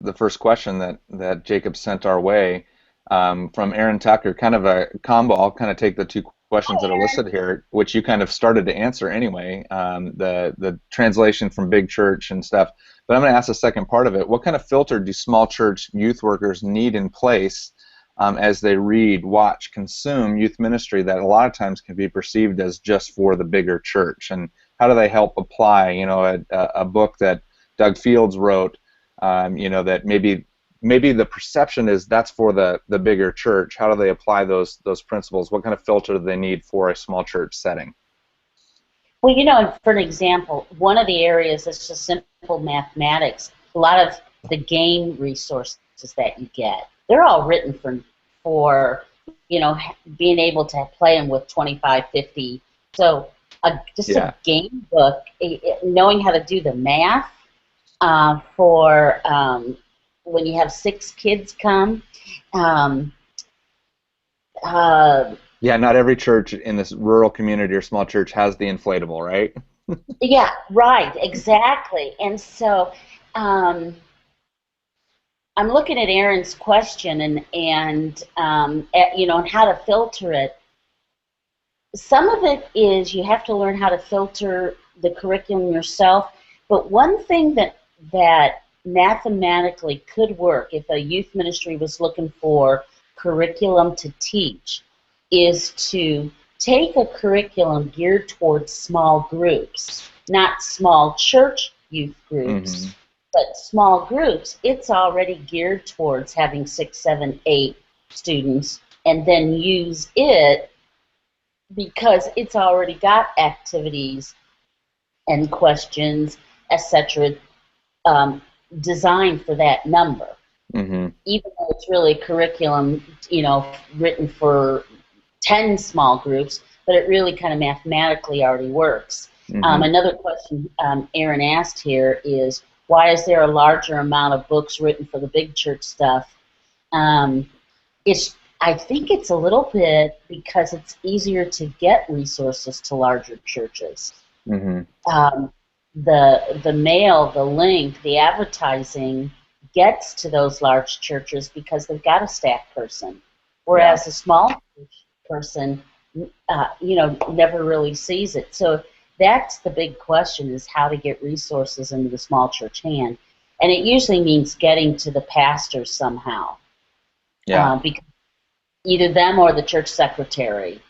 the first question that Jacob sent our way from Aaron Tucker, kind of a combo. I'll kind of take the two questions that are listed here, which you kind of started to answer anyway, the translation from big church and stuff. But I'm going to ask the second part of it. What kind of filter do small church youth workers need in place as they read, watch, consume youth ministry that a lot of times can be perceived as just for the bigger church? And how do they help apply, a book that Doug Fields wrote, that maybe the perception is that's for the bigger church. How do they apply those principles? What kind of filter do they need for a small church setting? Well, for an example, one of the areas that's just simple mathematics, a lot of the game resources that you get, they're all written for being able to play them with 25, 50. So a game book, knowing how to do the math for when you have 6 kids come. Not every church in this rural community or small church has the inflatable, right? Yeah, right, exactly. And so I'm looking at Aaron's question and how to filter it. Some of it is you have to learn how to filter the curriculum yourself, but one thing that mathematically could work if a youth ministry was looking for curriculum to teach is to take a curriculum geared towards small groups, not small church youth groups, but small groups. It's already geared towards having 6, 7, 8 students, and then use it because it's already got activities and questions, etc., designed for that number. Even though it's really curriculum, written for 10 small groups, but it really kind of mathematically already works. Another question Aaron asked here is, why is there a larger amount of books written for the big church stuff? I think it's a little bit because it's easier to get resources to larger churches. The mail, the link, the advertising gets to those large churches because they've got a staff person, whereas a small church person, never really sees it. So that's the big question: is how to get resources into the small church hand, and it usually means getting to the pastors somehow. Because either them or the church secretary,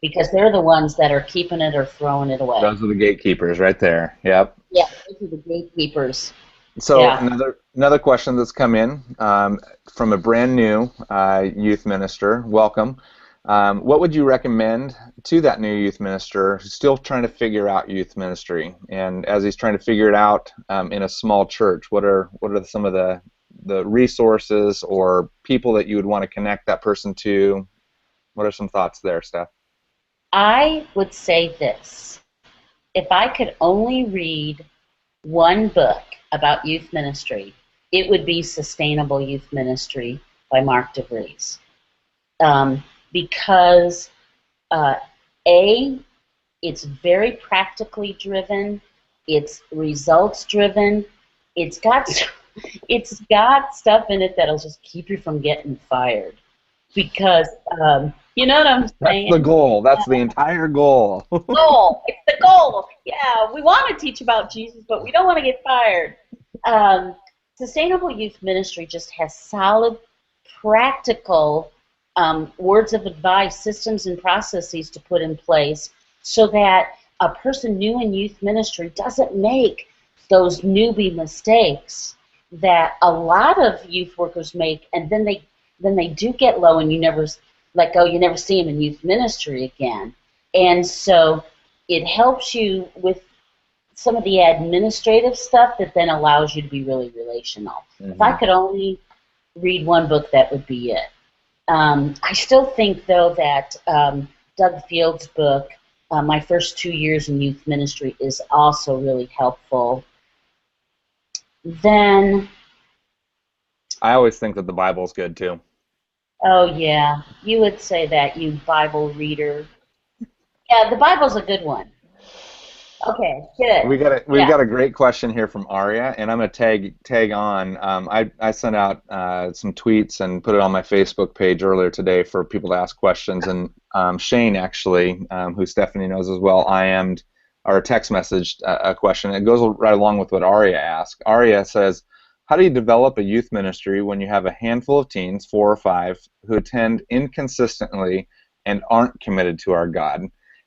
because they're the ones that are keeping it or throwing it away. Those are the gatekeepers right there. Yep. Yeah, those are the gatekeepers. So another question that's come in from a brand new youth minister. Welcome. What would you recommend to that new youth minister who's still trying to figure out youth ministry? And as he's trying to figure it out in a small church, what are some of the resources or people that you would want to connect that person to? What are some thoughts there, Steph? I would say this: if I could only read one book about youth ministry, it would be Sustainable Youth Ministry by Mark DeVries. Because it's very practically driven, it's results driven, it's got stuff in it that'll just keep you from getting fired. Because you know what I'm saying? That's the goal. That's the entire goal. It's the goal. Yeah, we want to teach about Jesus, but we don't want to get fired. Sustainable Youth Ministry just has solid, practical words of advice, systems and processes to put in place so that a person new in youth ministry doesn't make those newbie mistakes that a lot of youth workers make, and then they do get low and you never let go, you never see them in youth ministry again. And so it helps you with some of the administrative stuff that then allows you to be really relational. If I could only read one book, that would be it. I still think, though, that Doug Fields' book, My First 2 Years in Youth Ministry, is also really helpful. Then I always think that the Bible's good, too. Oh, yeah. You would say that, you Bible reader. Yeah, the Bible's a good one. Okay, good. We've Yeah. got a great question here from Aria, and I'm gonna tag on. I sent out some tweets and put it on my Facebook page earlier today for people to ask questions, and Shane actually, who Stephanie knows as well, IM'd or text messaged a question. It goes right along with what Aria asked. Aria says, "How do you develop a youth ministry when you have a handful of teens, 4 or 5, who attend inconsistently and aren't committed to our God?"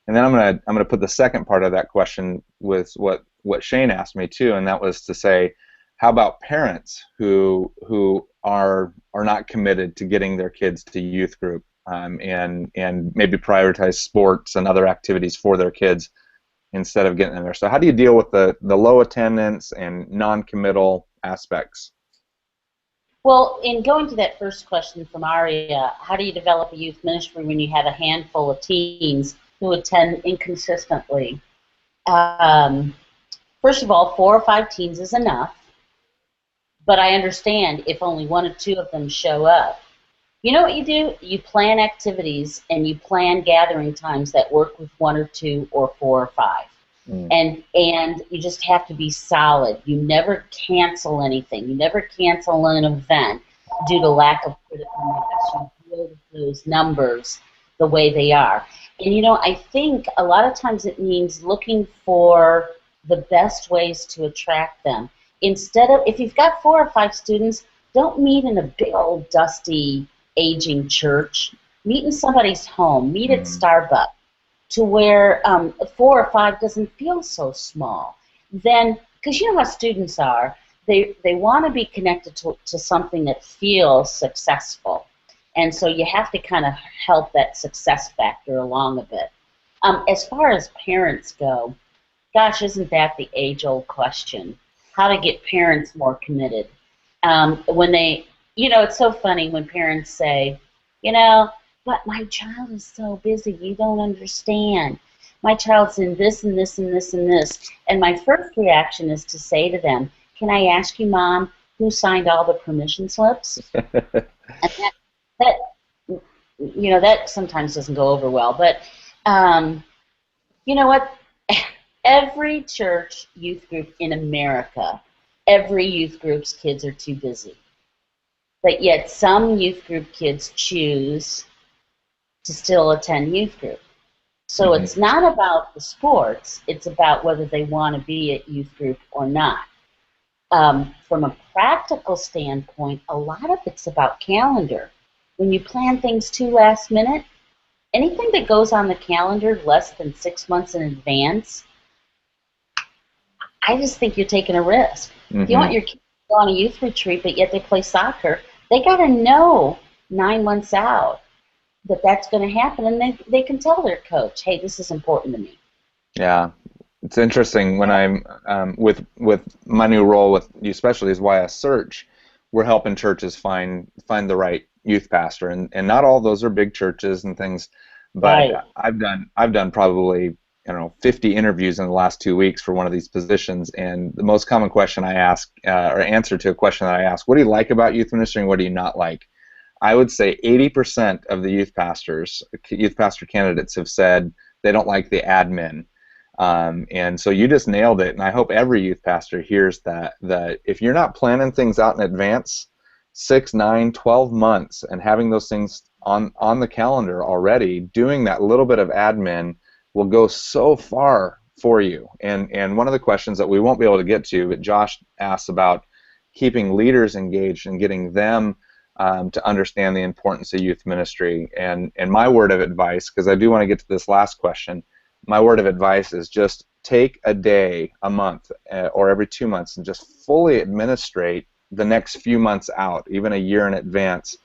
And then I'm gonna put the second part of that question with what Shane asked me too, and that was to say, how about parents who are not committed to getting their kids to youth group, and maybe prioritize sports and other activities for their kids instead of getting them there. So how do you deal with the low attendance and non-committal aspects? Well, in going to that first question from Aria, how do you develop a youth ministry when you have a handful of teens who attend inconsistently? Um, First of all, 4 or 5 teens is enough, but I understand if only 1 or 2 of them show up. You know what you do? You plan activities and you plan gathering times that work with 1 or 2 or 4 or 5. Mm. And you just have to be solid. You never cancel anything. You never cancel an event due to lack of critical mass. You build those numbers the way they are. And I think a lot of times it means looking for the best ways to attract them. Instead of, if you've got 4 or 5 students, don't meet in a big old dusty aging church. Meet in somebody's home. Meet at Mm. Starbucks, to where 4 or 5 doesn't feel so small. Then, because you know how students are, they want to be connected to something that feels successful. And so you have to kind of help that success factor along a bit. As far as parents go, gosh, isn't that the age-old question? How to get parents more committed. When it's so funny when parents say, but my child is so busy, you don't understand. My child's in this and this and this and this. And my first reaction is to say to them, can I ask you, Mom, who signed all the permission slips? And that that sometimes doesn't go over well. But you know what? Every church youth group in America, every youth group's kids are too busy. But yet some youth group kids choose to still attend youth group. So Mm-hmm. it's not about the sports, it's about whether they want to be at youth group or not. From a practical standpoint, a lot of it's about calendar. When you plan things too last minute, anything that goes on the calendar less than 6 months in advance, I just think you're taking a risk. If you Mm-hmm. want your kids to go on a youth retreat, but yet they play soccer, they got to know 9 months out that that's going to happen, and they can tell their coach, hey, this is important to me. Yeah, it's interesting when I'm with my new role with Youth Specialties, YS Search, we're helping churches find the right youth pastor, and not all those are big churches and things, but Right. I've done probably 50 interviews in the last 2 weeks for one of these positions, and the most common question I ask or answer to a question that I ask, what do you like about youth ministry and what do you not like? I would say 80% of the youth pastor candidates have said they don't like the admin. And so you just nailed it, and I hope every youth pastor hears that if you're not planning things out in advance, 6, 9, 12 months, and having those things on the calendar already, doing that little bit of admin will go so far for you. And one of the questions that we won't be able to get to, but Josh asked about keeping leaders engaged and getting them to understand the importance of youth ministry. And my word of advice, because I do want to get to this last question, my word of advice is just take a day, a month, or every 2 months and just fully administrate the next few months out, even a year in advance.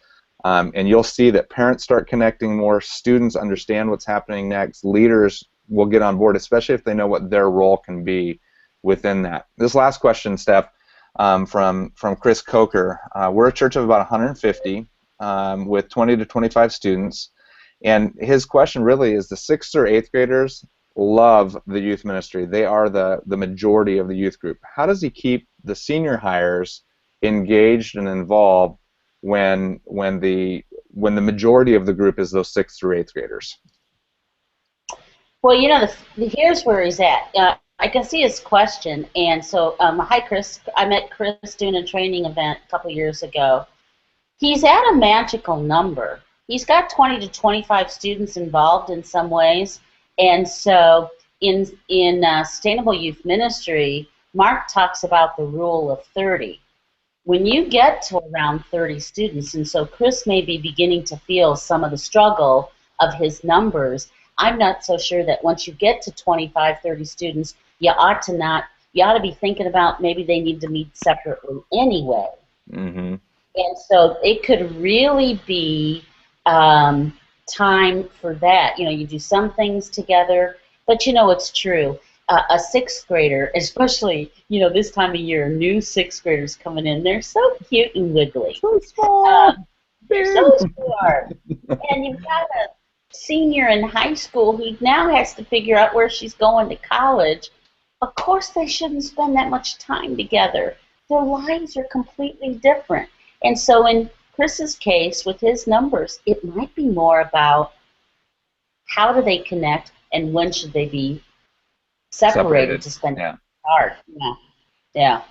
And you'll see that parents start connecting more, students understand what's happening next, leaders will get on board, especially if they know what their role can be within that. This last question, Steph, from Chris Coker. We're a church of about 150 with 20 to 25 students. And his question really is the 6th or 8th graders love the youth ministry. They are the majority of the youth group. How does he keep the senior hires engaged and involved when the majority of the group is those 6th through 8th graders? Well, here's where he's at. I can see his question. And so, hi, Chris. I met Chris doing a training event a couple years ago. He's at a magical number. He's got 20 to 25 students involved in some ways. And so, in Sustainable Youth Ministry, Mark talks about the rule of 30. When you get to around 30 students, and so Chris may be beginning to feel some of the struggle of his numbers, I'm not so sure that once you get to 25, 30 students, you ought to be thinking about maybe they need to meet separately anyway. Mm-hmm. And so it could really be time for that. You know, you do some things together, but you know it's true. A sixth grader, especially, you know, this time of year, new sixth graders coming in, they're so cute and wiggly. So small. They're so smart. And you've got a senior in high school who now has to figure out where she's going to college. Of course, they shouldn't spend that much time together. Their lives are completely different. And so in Chris's case, with his numbers, it might be more about how do they connect and when should they be separated to spend Yeah. hard. Yeah. Yeah.